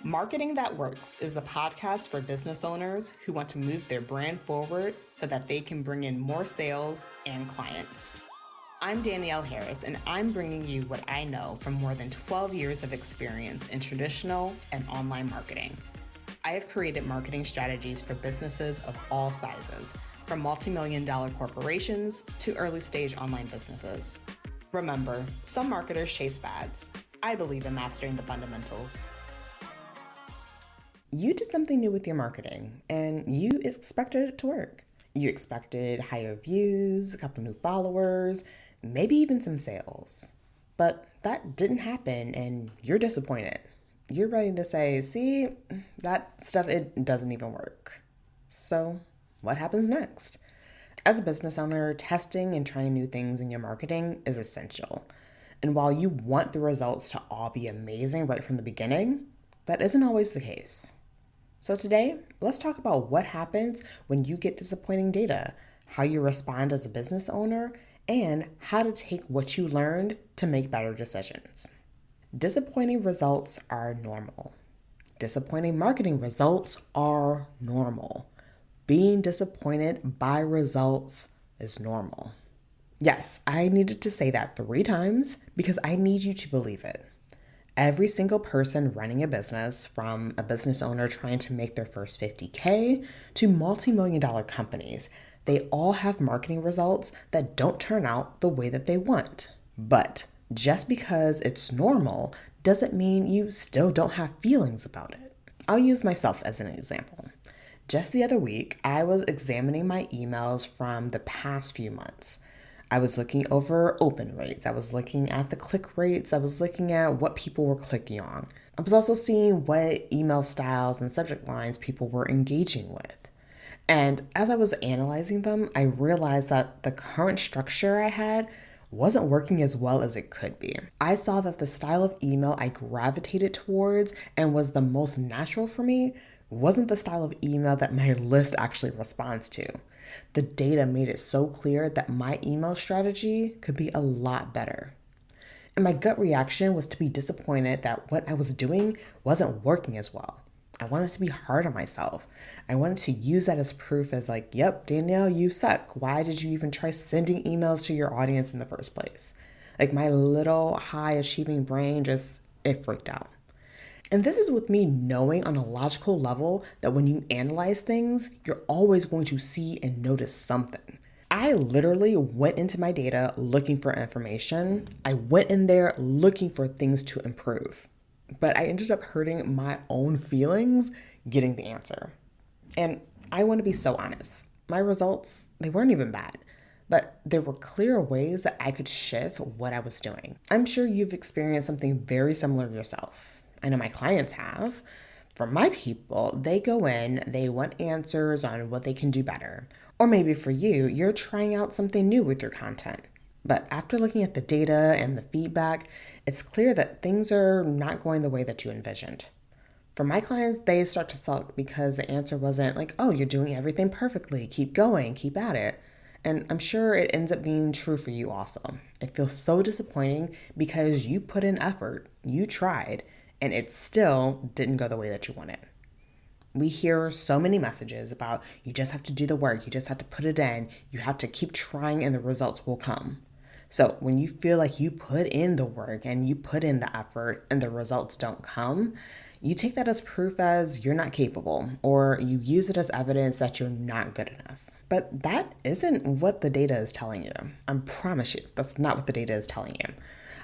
Marketing That Works is the podcast for business owners who want to move their brand forward so that they can bring in more sales and clients. I'm Danielle Harris, and I'm bringing you what I know from more than 12 years of experience in traditional and online marketing. I have created marketing strategies for businesses of all sizes, from multi-million-dollar corporations to early-stage online businesses. Remember, some marketers chase fads. I believe in mastering the fundamentals. You did something new with your marketing and you expected it to work. You expected higher views, a couple new followers, maybe even some sales. But that didn't happen and you're disappointed. You're ready to say, see, that stuff, it doesn't even work. So, what happens next? As a business owner, testing and trying new things in your marketing is essential. And while you want the results to all be amazing right from the beginning, that isn't always the case. So today, let's talk about what happens when you get disappointing data, how you respond as a business owner, and how to take what you learned to make better decisions. Disappointing results are normal. Disappointing marketing results are normal. Being disappointed by results is normal. Yes, I needed to say that 3 times because I need you to believe it. Every single person running a business, from a business owner trying to make their first 50K to multi-million-dollar companies, they all have marketing results that don't turn out the way that they want. But just because it's normal doesn't mean you still don't have feelings about it. I'll use myself as an example. Just the other week, I was examining my emails from the past few months. I was looking over open rates. I was looking at the click rates. I was looking at what people were clicking on. I was also seeing what email styles and subject lines people were engaging with. And as I was analyzing them, I realized that the current structure I had wasn't working as well as it could be. I saw that the style of email I gravitated towards and was the most natural for me wasn't the style of email that my list actually responds to. The data made it so clear that my email strategy could be a lot better. And my gut reaction was to be disappointed that what I was doing wasn't working as well. I wanted to be hard on myself. I wanted to use that as proof as like, yep, Danielle, you suck. Why did you even try sending emails to your audience in the first place? Like my little high achieving brain it freaked out. And this is with me knowing on a logical level that when you analyze things, you're always going to see and notice something. I literally went into my data looking for information. I went in there looking for things to improve. But I ended up hurting my own feelings getting the answer. And I want to be so honest. My results, they weren't even bad. But there were clear ways that I could shift what I was doing. I'm sure you've experienced something very similar yourself. I know my clients have. For my people, they go in, they want answers on what they can do better. Or maybe for you, you're trying out something new with your content. But after looking at the data and the feedback, it's clear that things are not going the way that you envisioned. For my clients, they start to sulk because the answer wasn't like, oh, you're doing everything perfectly, keep going, keep at it. And I'm sure it ends up being true for you also. It feels so disappointing because you put in effort, you tried, and it still didn't go the way that you wanted. We hear so many messages about you just have to do the work, you just have to put it in, you have to keep trying and the results will come. So when you feel like you put in the work and you put in the effort and the results don't come, you take that as proof as you're not capable, or you use it as evidence that you're not good enough. But that isn't what the data is telling you. I promise you, that's not what the data is telling you.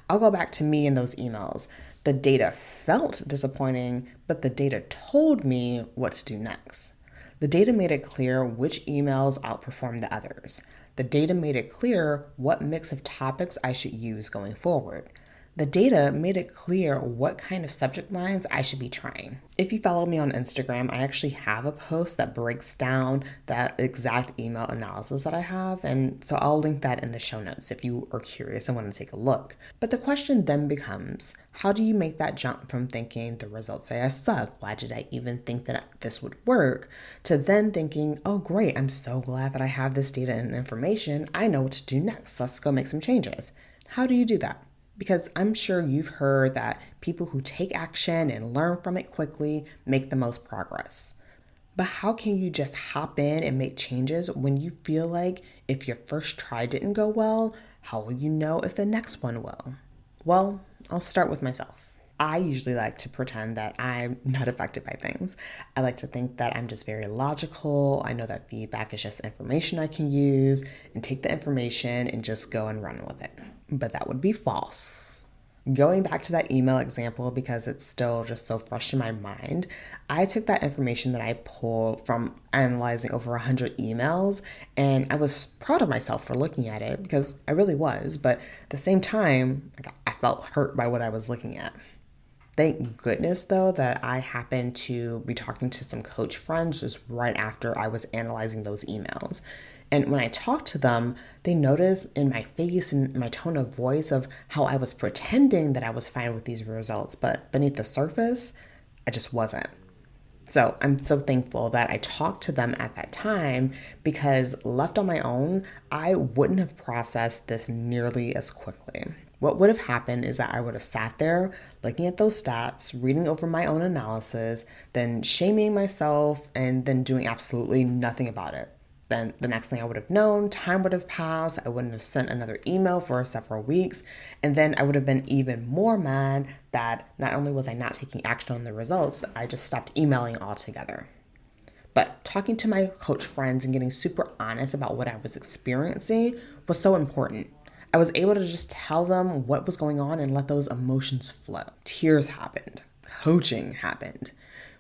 I'll go back to me in those emails. The data felt disappointing, but the data told me what to do next. The data made it clear which emails outperformed the others. The data made it clear what mix of topics I should use going forward. The data made it clear what kind of subject lines I should be trying. If you follow me on Instagram, I actually have a post that breaks down that exact email analysis that I have, and so I'll link that in the show notes if you are curious and want to take a look. But the question then becomes, how do you make that jump from thinking the results say I suck, why did I even think that this would work, to then thinking, oh great, I'm so glad that I have this data and information, I know what to do next, let's go make some changes. How do you do that? Because I'm sure you've heard that people who take action and learn from it quickly make the most progress. But how can you just hop in and make changes when you feel like if your first try didn't go well, how will you know if the next one will? Well, I'll start with myself. I usually like to pretend that I'm not affected by things. I like to think that I'm just very logical. I know that feedback is just information I can use and take the information and just go and run with it. But that would be false. Going back to that email example, because it's still just so fresh in my mind, I took that information that I pulled from analyzing over 100 emails, and I was proud of myself for looking at it because I really was. But at the same time, I felt hurt by what I was looking at. Thank goodness, though, that I happened to be talking to some coach friends just right after I was analyzing those emails. And when I talked to them, they noticed in my face and my tone of voice of how I was pretending that I was fine with these results, but beneath the surface, I just wasn't. So I'm so thankful that I talked to them at that time because left on my own, I wouldn't have processed this nearly as quickly. What would have happened is that I would have sat there looking at those stats, reading over my own analysis, then shaming myself, and then doing absolutely nothing about it. Then the next thing I would have known, time would have passed. I wouldn't have sent another email for several weeks. And then I would have been even more mad that not only was I not taking action on the results, I just stopped emailing altogether. But talking to my coach friends and getting super honest about what I was experiencing was so important. I was able to just tell them what was going on and let those emotions flow. Tears happened, coaching happened,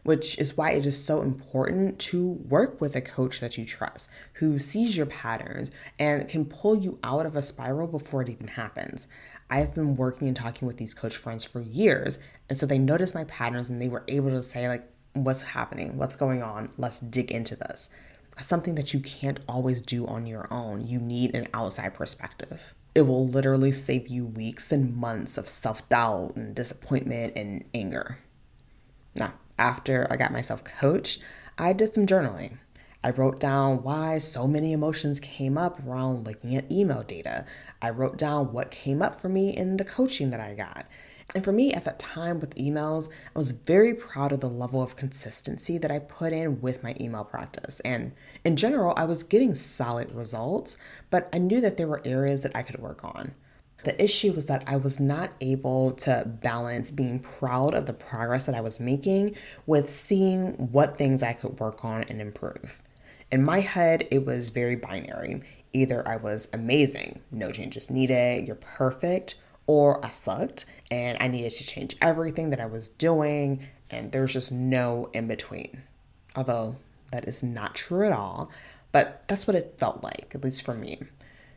which is why it is so important to work with a coach that you trust, who sees your patterns and can pull you out of a spiral before it even happens. I've been working and talking with these coach friends for years, and so they noticed my patterns and they were able to say, like, what's happening? What's going on? Let's dig into this. That's something that you can't always do on your own. You need an outside perspective. It will literally save you weeks and months of self-doubt and disappointment and anger. Now, after I got myself coached, I did some journaling. I wrote down why so many emotions came up around looking at email data. I wrote down what came up for me in the coaching that I got. And for me at that time with emails, I was very proud of the level of consistency that I put in with my email practice. And in general, I was getting solid results, but I knew that there were areas that I could work on. The issue was that I was not able to balance being proud of the progress that I was making with seeing what things I could work on and improve. In my head, it was very binary. Either I was amazing, no changes needed, you're perfect, or I sucked and I needed to change everything that I was doing, and there's just no in between. Although that is not true at all, but that's what it felt like, at least for me.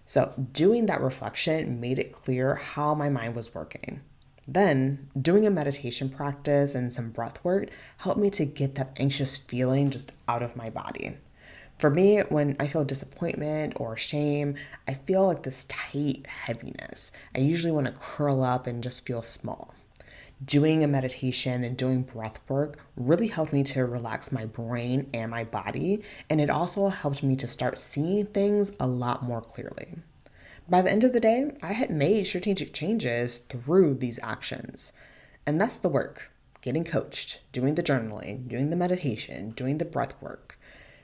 So, doing that reflection made it clear how my mind was working. Then, doing a meditation practice and some breath work helped me to get that anxious feeling just out of my body. For me, when I feel disappointment or shame, I feel like this tight heaviness. I usually want to curl up and just feel small. Doing a meditation and doing breath work really helped me to relax my brain and my body, and it also helped me to start seeing things a lot more clearly. By the end of the day, I had made strategic changes through these actions. And that's the work: getting coached, doing the journaling, doing the meditation, doing the breath work.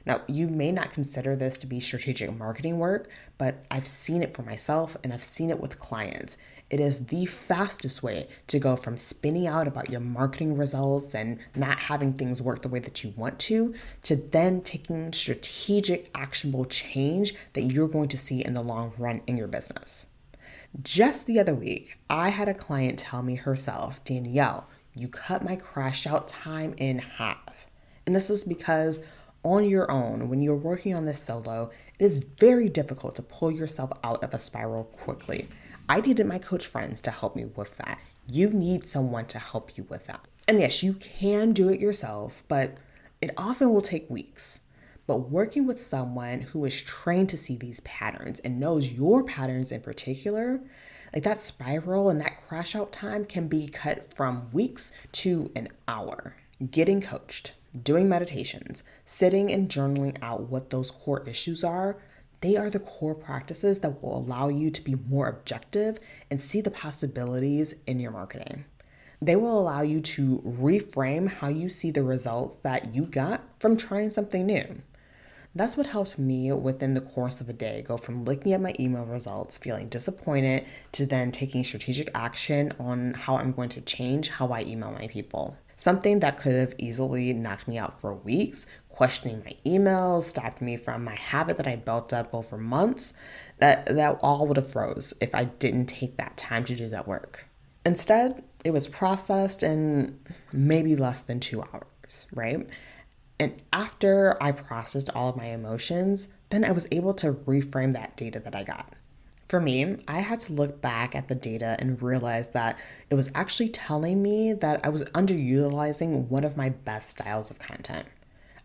Now, you may not consider this to be strategic marketing work, but I've seen it for myself and I've seen it with clients. It is the fastest way to go from spinning out about your marketing results and not having things work the way that you want to then taking strategic, actionable change that you're going to see in the long run in your business. Just the other week, I had a client tell me herself, Danielle, you cut my crash out time in half. And this is because on your own, when you're working on this solo, it is very difficult to pull yourself out of a spiral quickly. I needed my coach friends to help me with that. You need someone to help you with that. And yes, you can do it yourself, but it often will take weeks. But working with someone who is trained to see these patterns and knows your patterns in particular, like that spiral and that crash out time can be cut from weeks to an hour. Getting coached, doing meditations, sitting and journaling out what those core issues are, they are the core practices that will allow you to be more objective and see the possibilities in your marketing. They will allow you to reframe how you see the results that you got from trying something new. That's what helped me within the course of a day go from looking at my email results, feeling disappointed, to then taking strategic action on how I'm going to change how I email my people. Something that could have easily knocked me out for weeks, questioning my emails, stopped me from my habit that I built up over months, that all would have froze if I didn't take that time to do that work. Instead, it was processed in maybe less than 2 hours, right? And after I processed all of my emotions, then I was able to reframe that data that I got. For me, I had to look back at the data and realize that it was actually telling me that I was underutilizing one of my best styles of content.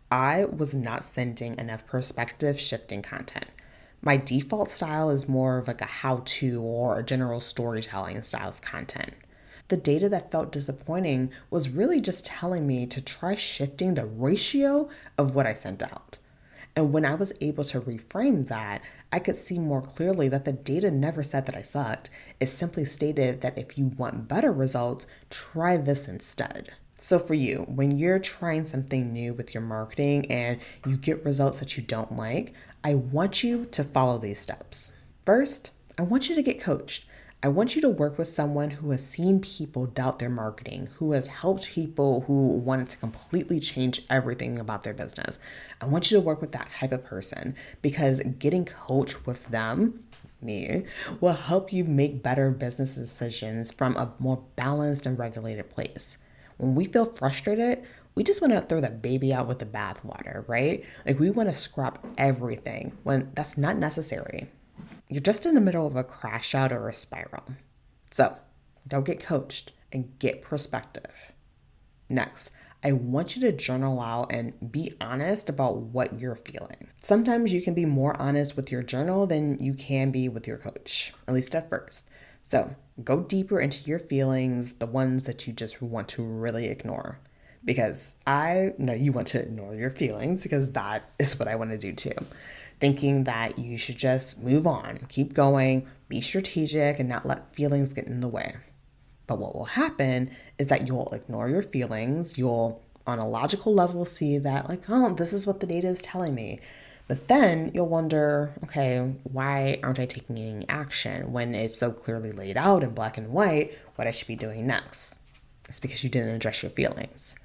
I was not sending enough perspective shifting content. My default style is more of like a how to or a general storytelling style of content. The data that felt disappointing was really just telling me to try shifting the ratio of what I sent out. And when I was able to reframe that, I could see more clearly that the data never said that I sucked. It simply stated that if you want better results, try this instead. So for you, when you're trying something new with your marketing and you get results that you don't like, I want you to follow these steps. First, I want you to get coached. I want you to work with someone who has seen people doubt their marketing, who has helped people who wanted to completely change everything about their business. I want you to work with that type of person because getting coached with them, me, will help you make better business decisions from a more balanced and regulated place. When we feel frustrated, we just want to throw the baby out with the bathwater, right? Like we want to scrap everything when that's not necessary. You're just in the middle of a crash out or a spiral. So go get coached and get perspective. Next, I want you to journal out and be honest about what you're feeling. Sometimes you can be more honest with your journal than you can be with your coach, at least at first. So go deeper into your feelings, the ones that you just want to really ignore. Because I know you want to ignore your feelings because that is what I want to do too. Thinking that you should just move on, keep going, be strategic, and not let feelings get in the way. But what will happen is that you'll ignore your feelings. You'll, on a logical level, see that, like, oh, this is what the data is telling me. But then you'll wonder, okay, why aren't I taking any action when it's so clearly laid out in black and white what I should be doing next? It's because you didn't address your feelings.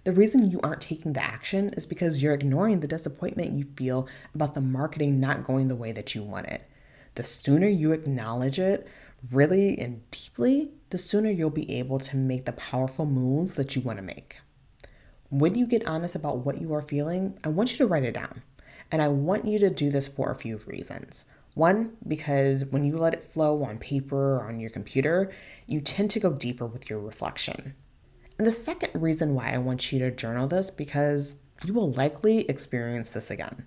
The reason you aren't taking the action is because you're ignoring the disappointment you feel about the marketing not going the way that you want it. The sooner you acknowledge it really and deeply, the sooner you'll be able to make the powerful moves that you want to make. When you get honest about what you are feeling, I want you to write it down. And I want you to do this for a few reasons. One, because when you let it flow on paper or on your computer, you tend to go deeper with your reflection. And the second reason why I want you to journal this, because you will likely experience this again.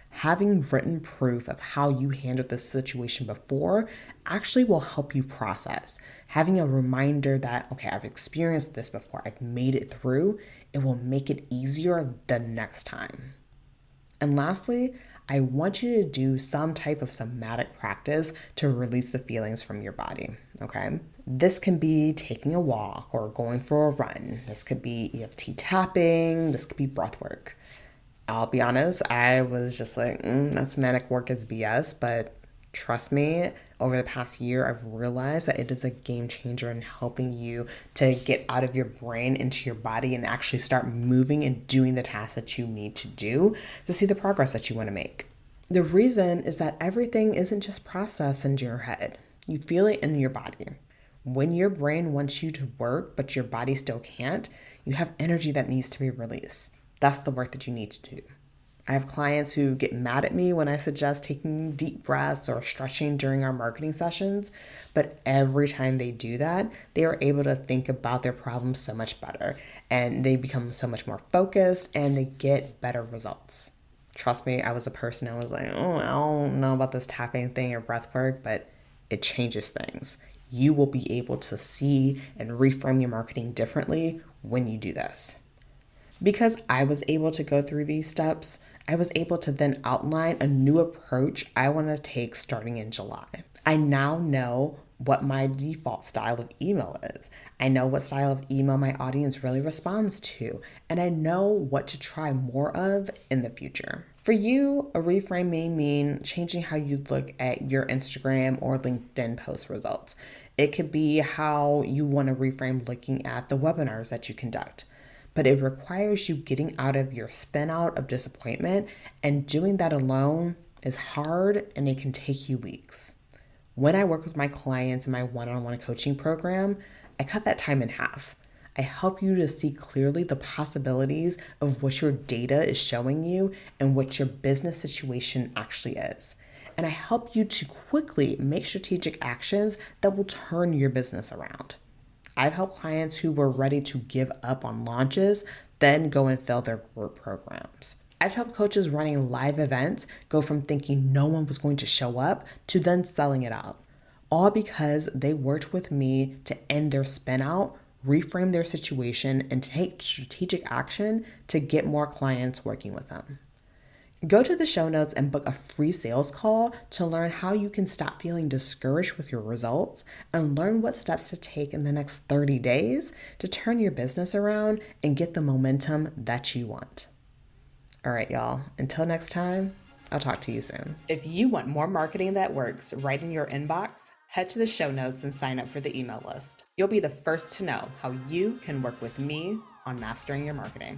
Having written proof of how you handled this situation before actually will help you process. Having a reminder that, okay, I've experienced this before, I've made it through, it will make it easier the next time. And lastly, I want you to do some type of somatic practice to release the feelings from your body, okay? This can be taking a walk or going for a run. This could be EFT tapping. This could be breath work. I'll be honest, I was just like, that somatic work is BS, but trust me, over the past year, I've realized that it is a game changer in helping you to get out of your brain into your body and actually start moving and doing the tasks that you need to do to see the progress that you want to make. The reason is that everything isn't just processed into your head. You feel it in your body. When your brain wants you to work, but your body still can't, you have energy that needs to be released. That's the work that you need to do. I have clients who get mad at me when I suggest taking deep breaths or stretching during our marketing sessions, but every time they do that, they are able to think about their problems so much better, and they become so much more focused, and they get better results. Trust me, I was a person who was like, oh, I don't know about this tapping thing or breath work, but it changes things. You will be able to see and reframe your marketing differently when you do this. Because I was able to go through these steps, I was able to then outline a new approach I want to take starting in July. I now know what my default style of email is. I know what style of email my audience really responds to, and I know what to try more of in the future. For you, a reframe may mean changing how you look at your Instagram or LinkedIn post results. It could be how you want to reframe looking at the webinars that you conduct. But it requires you getting out of your spin out of disappointment, and doing that alone is hard and it can take you weeks. When I work with my clients in my one-on-one coaching program, I cut that time in half. I help you to see clearly the possibilities of what your data is showing you and what your business situation actually is. And I help you to quickly make strategic actions that will turn your business around. I've helped clients who were ready to give up on launches then go and fill their group programs. I've helped coaches running live events go from thinking no one was going to show up to then selling it out, all because they worked with me to end their spin out, reframe their situation, and take strategic action to get more clients working with them. Go to the show notes and book a free sales call to learn how you can stop feeling discouraged with your results and learn what steps to take in the next 30 days to turn your business around and get the momentum that you want. All right, y'all. Until next time, I'll talk to you soon. If you want more marketing that works right in your inbox, head to the show notes and sign up for the email list. You'll be the first to know how you can work with me on mastering your marketing.